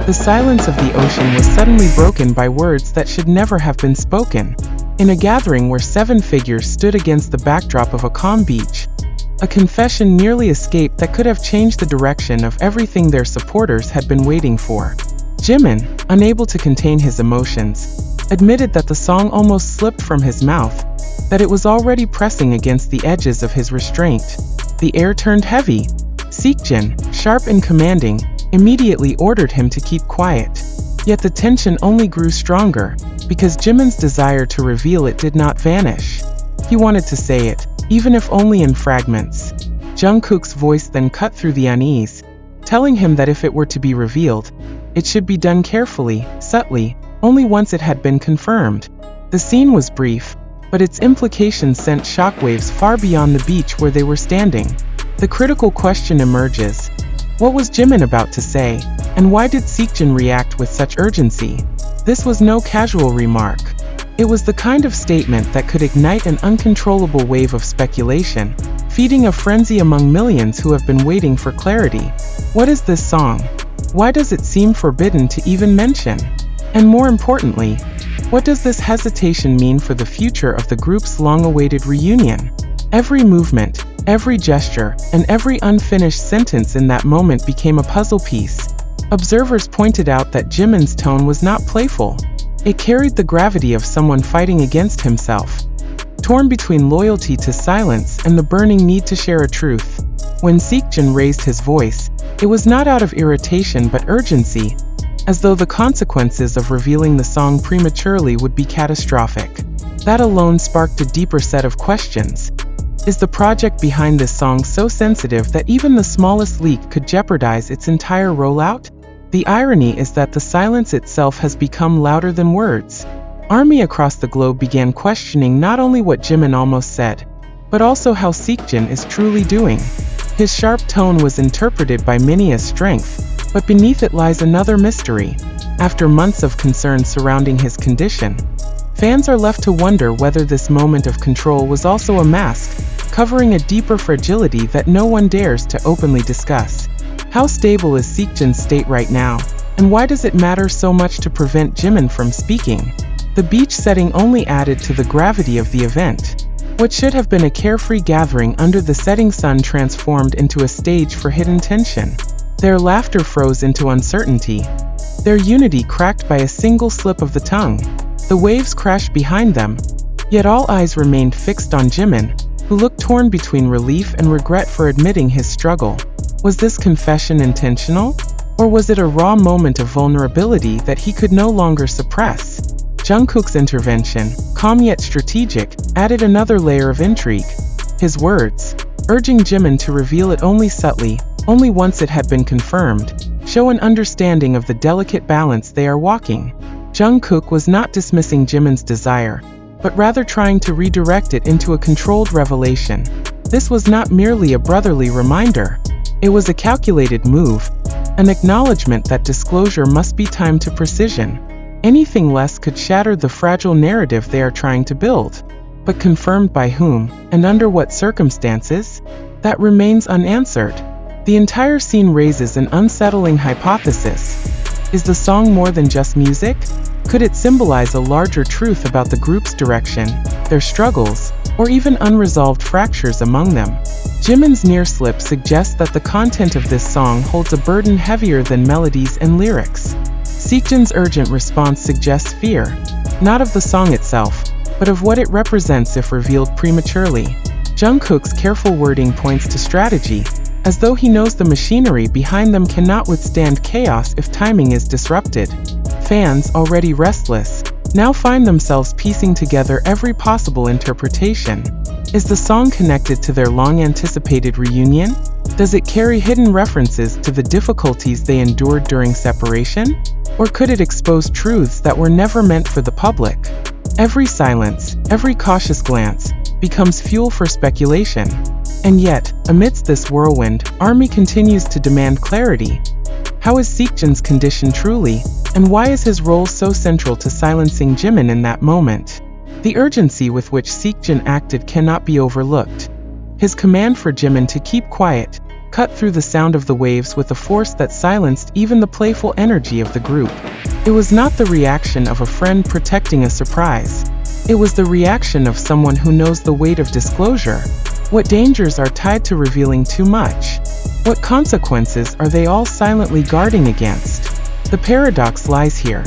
The silence of the ocean was suddenly broken by words that should never have been spoken. In a gathering where 7 figures stood against the backdrop of a calm beach, a confession nearly escaped that could have changed the direction of everything their supporters had been waiting for. Jimin, unable to contain his emotions, admitted that the song almost slipped from his mouth, that it was already pressing against the edges of his restraint. The air turned heavy. Seokjin, sharp and commanding, immediately ordered him to keep quiet. Yet the tension only grew stronger, because Jimin's desire to reveal it did not vanish. He wanted to say it, even if only in fragments. Jungkook's voice then cut through the unease, telling him that if it were to be revealed, it should be done carefully, subtly, only once it had been confirmed. The scene was brief, but its implications sent shockwaves far beyond the beach where they were standing. The critical question emerges. What was Jimin about to say, and why did Seokjin react with such urgency? This was no casual remark. It was the kind of statement that could ignite an uncontrollable wave of speculation, feeding a frenzy among millions who have been waiting for clarity. What is this song? Why does it seem forbidden to even mention? And more importantly, what does this hesitation mean for the future of the group's long-awaited reunion? Every movement, every gesture, and every unfinished sentence in that moment became a puzzle piece. Observers pointed out that Jimin's tone was not playful. It carried the gravity of someone fighting against himself, torn between loyalty to silence and the burning need to share a truth. When Seokjin raised his voice, it was not out of irritation but urgency, as though the consequences of revealing the song prematurely would be catastrophic. That alone sparked a deeper set of questions. Is the project behind this song so sensitive that even the smallest leak could jeopardize its entire rollout? The irony is that the silence itself has become louder than words. Army across the globe began questioning not only what Jimin almost said, but also how Seokjin is truly doing. His sharp tone was interpreted by many as strength, but beneath it lies another mystery. After months of concern surrounding his condition, fans are left to wonder whether this moment of control was also a mask, covering a deeper fragility that no one dares to openly discuss. How stable is Seokjin's state right now, and why does it matter so much to prevent Jimin from speaking? The beach setting only added to the gravity of the event. What should have been a carefree gathering under the setting sun transformed into a stage for hidden tension. Their laughter froze into uncertainty. Their unity cracked by a single slip of the tongue. The waves crashed behind them, yet all eyes remained fixed on Jimin, who looked torn between relief and regret for admitting his struggle. Was this confession intentional? Or was it a raw moment of vulnerability that he could no longer suppress? Jungkook's intervention, calm yet strategic, added another layer of intrigue. His words, urging Jimin to reveal it only subtly, only once it had been confirmed, show an understanding of the delicate balance they are walking. Jungkook was not dismissing Jimin's desire, but rather trying to redirect it into a controlled revelation. This was not merely a brotherly reminder. It was a calculated move, an acknowledgement that disclosure must be timed to precision. Anything less could shatter the fragile narrative they are trying to build. But confirmed by whom, and under what circumstances? That remains unanswered. The entire scene raises an unsettling hypothesis. Is the song more than just music? Could it symbolize a larger truth about the group's direction, their struggles, or even unresolved fractures among them? Jimin's near slip suggests that the content of this song holds a burden heavier than melodies and lyrics. Seokjin's urgent response suggests fear, not of the song itself, but of what it represents if revealed prematurely. Jungkook's careful wording points to strategy, as though he knows the machinery behind them cannot withstand chaos if timing is disrupted. Fans, already restless, now find themselves piecing together every possible interpretation. Is the song connected to their long-anticipated reunion? Does it carry hidden references to the difficulties they endured during separation? Or could it expose truths that were never meant for the public? Every silence, every cautious glance, becomes fuel for speculation. And yet, amidst this whirlwind, Army continues to demand clarity. How is Seokjin's condition truly, and why is his role so central to silencing Jimin in that moment? The urgency with which Seokjin acted cannot be overlooked. His command for Jimin to keep quiet, cut through the sound of the waves with a force that silenced even the playful energy of the group. It was not the reaction of a friend protecting a surprise. It was the reaction of someone who knows the weight of disclosure. What dangers are tied to revealing too much? What consequences are they all silently guarding against? The paradox lies here.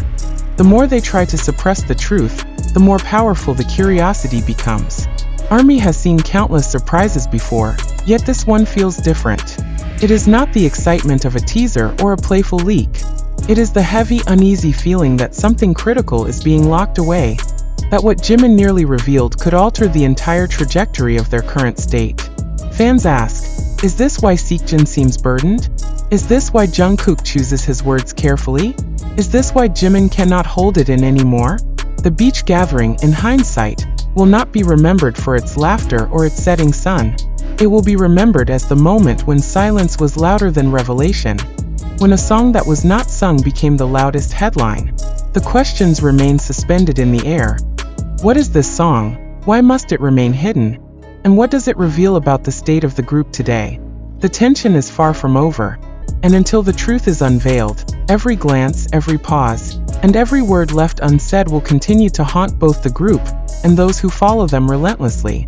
The more they try to suppress the truth, the more powerful the curiosity becomes. ARMY has seen countless surprises before, yet this one feels different. It is not the excitement of a teaser or a playful leak. It is the heavy, uneasy feeling that something critical is being locked away, that what Jimin nearly revealed could alter the entire trajectory of their current state. Fans ask, is this why Seokjin seems burdened? Is this why Jungkook chooses his words carefully? Is this why Jimin cannot hold it in anymore? The beach gathering, in hindsight, will not be remembered for its laughter or its setting sun. It will be remembered as the moment when silence was louder than revelation, when a song that was not sung became the loudest headline. The questions remain suspended in the air. What is this song? Why must it remain hidden? And what does it reveal about the state of the group today? The tension is far from over, and until the truth is unveiled, every glance, every pause, and every word left unsaid will continue to haunt both the group and those who follow them relentlessly.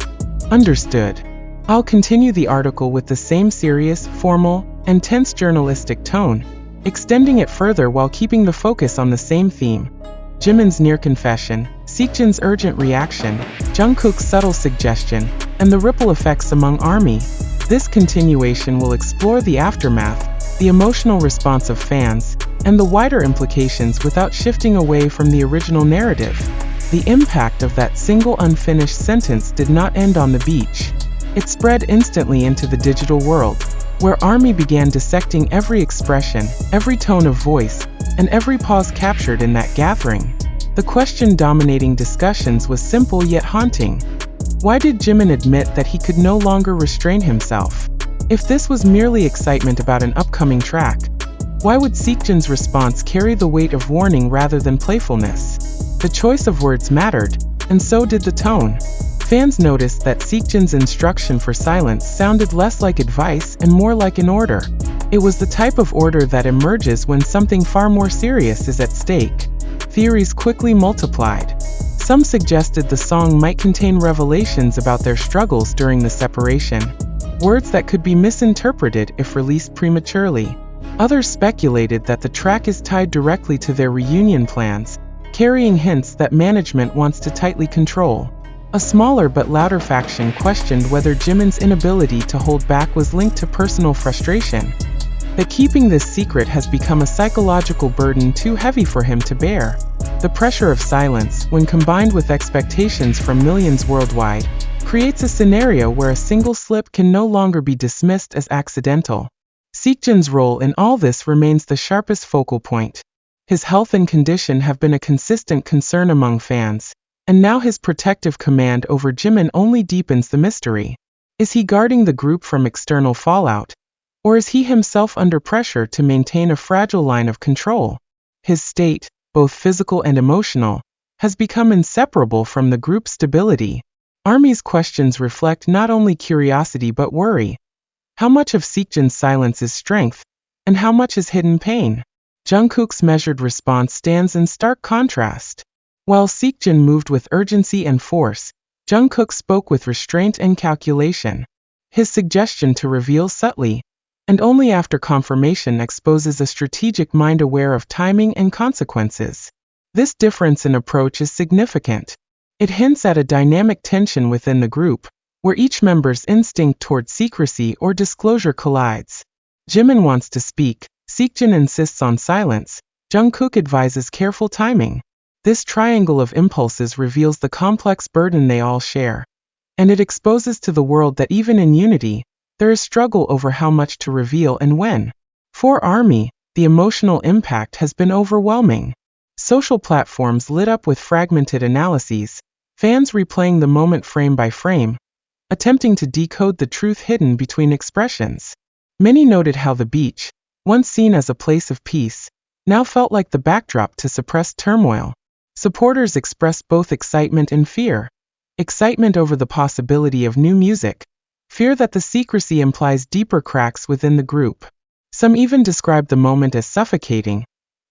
Understood. I'll continue the article with the same serious, formal, and tense journalistic tone, extending it further while keeping the focus on the same theme. Jimin's near confession, Seokjin's urgent reaction, Jungkook's subtle suggestion, and the ripple effects among ARMY. This continuation will explore the aftermath, the emotional response of fans, and the wider implications without shifting away from the original narrative. The impact of that single unfinished sentence did not end on the beach. It spread instantly into the digital world, where ARMY began dissecting every expression, every tone of voice, and every pause captured in that gathering. The question dominating discussions was simple yet haunting. Why did Jimin admit that he could no longer restrain himself? If this was merely excitement about an upcoming track, why would Seokjin's response carry the weight of warning rather than playfulness? The choice of words mattered, and so did the tone. Fans noticed that Seokjin's instruction for silence sounded less like advice and more like an order. It was the type of order that emerges when something far more serious is at stake. Theories quickly multiplied. Some suggested the song might contain revelations about their struggles during the separation, words that could be misinterpreted if released prematurely. Others speculated that the track is tied directly to their reunion plans, carrying hints that management wants to tightly control. A smaller but louder faction questioned whether Jimin's inability to hold back was linked to personal frustration, that keeping this secret has become a psychological burden too heavy for him to bear. The pressure of silence, when combined with expectations from millions worldwide, creates a scenario where a single slip can no longer be dismissed as accidental. Seokjin's role in all this remains the sharpest focal point. His health and condition have been a consistent concern among fans, and now his protective command over Jimin only deepens the mystery. Is he guarding the group from external fallout? Or is he himself under pressure to maintain a fragile line of control? His state, both physical and emotional, has become inseparable from the group's stability. ARMY's questions reflect not only curiosity but worry. How much of Seokjin's silence is strength, and how much is hidden pain? Jungkook's measured response stands in stark contrast. While Seokjin moved with urgency and force, Jungkook spoke with restraint and calculation. His suggestion to reveal subtly, and only after confirmation, exposes a strategic mind aware of timing and consequences. This difference in approach is significant. It hints at a dynamic tension within the group, where each member's instinct toward secrecy or disclosure collides. Jimin wants to speak, Seokjin insists on silence, Jungkook advises careful timing. This triangle of impulses reveals the complex burden they all share. And it exposes to the world that even in unity, there is struggle over how much to reveal and when. For ARMY, the emotional impact has been overwhelming. Social platforms lit up with fragmented analyses, fans replaying the moment frame by frame, attempting to decode the truth hidden between expressions. Many noted how the beach, once seen as a place of peace, now felt like the backdrop to suppressed turmoil. Supporters expressed both excitement and fear. Excitement over the possibility of new music, fear that the secrecy implies deeper cracks within the group. Some even described the moment as suffocating,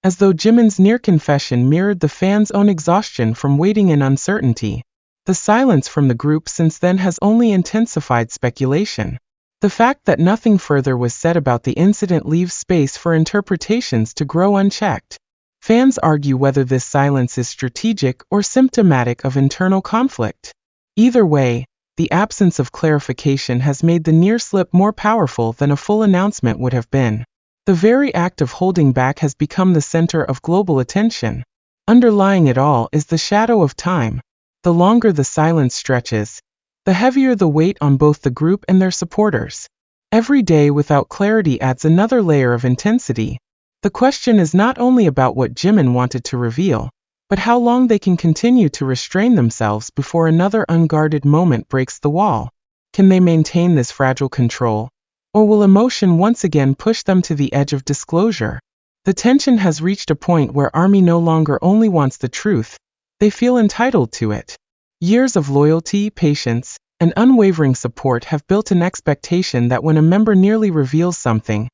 as though Jimin's near confession mirrored the fans' own exhaustion from waiting in uncertainty. The silence from the group since then has only intensified speculation. The fact that nothing further was said about the incident leaves space for interpretations to grow unchecked. Fans argue whether this silence is strategic or symptomatic of internal conflict. Either way, the absence of clarification has made the near slip more powerful than a full announcement would have been. The very act of holding back has become the center of global attention. Underlying it all is the shadow of time. The longer the silence stretches, the heavier the weight on both the group and their supporters. Every day without clarity adds another layer of intensity. The question is not only about what Jimin wanted to reveal, but how long they can continue to restrain themselves before another unguarded moment breaks the wall. Can they maintain this fragile control? Or will emotion once again push them to the edge of disclosure? The tension has reached a point where ARMY no longer only wants the truth, they feel entitled to it. Years of loyalty, patience, and unwavering support have built an expectation that when a member nearly reveals something,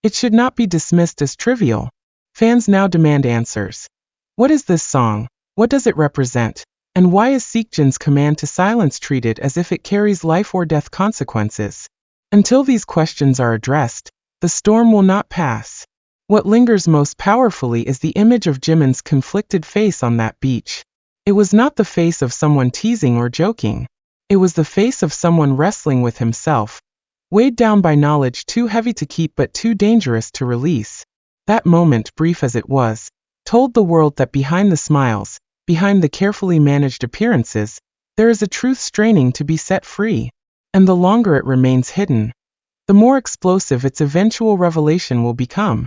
it should not be dismissed as trivial. Fans now demand answers. What is this song? What does it represent? And why is Seokjin's command to silence treated as if it carries life or death consequences? Until these questions are addressed, the storm will not pass. What lingers most powerfully is the image of Jimin's conflicted face on that beach. It was not the face of someone teasing or joking. It was the face of someone wrestling with himself, weighed down by knowledge too heavy to keep but too dangerous to release. That moment, brief as it was, told the world that behind the smiles, behind the carefully managed appearances, there is a truth straining to be set free. And the longer it remains hidden, the more explosive its eventual revelation will become.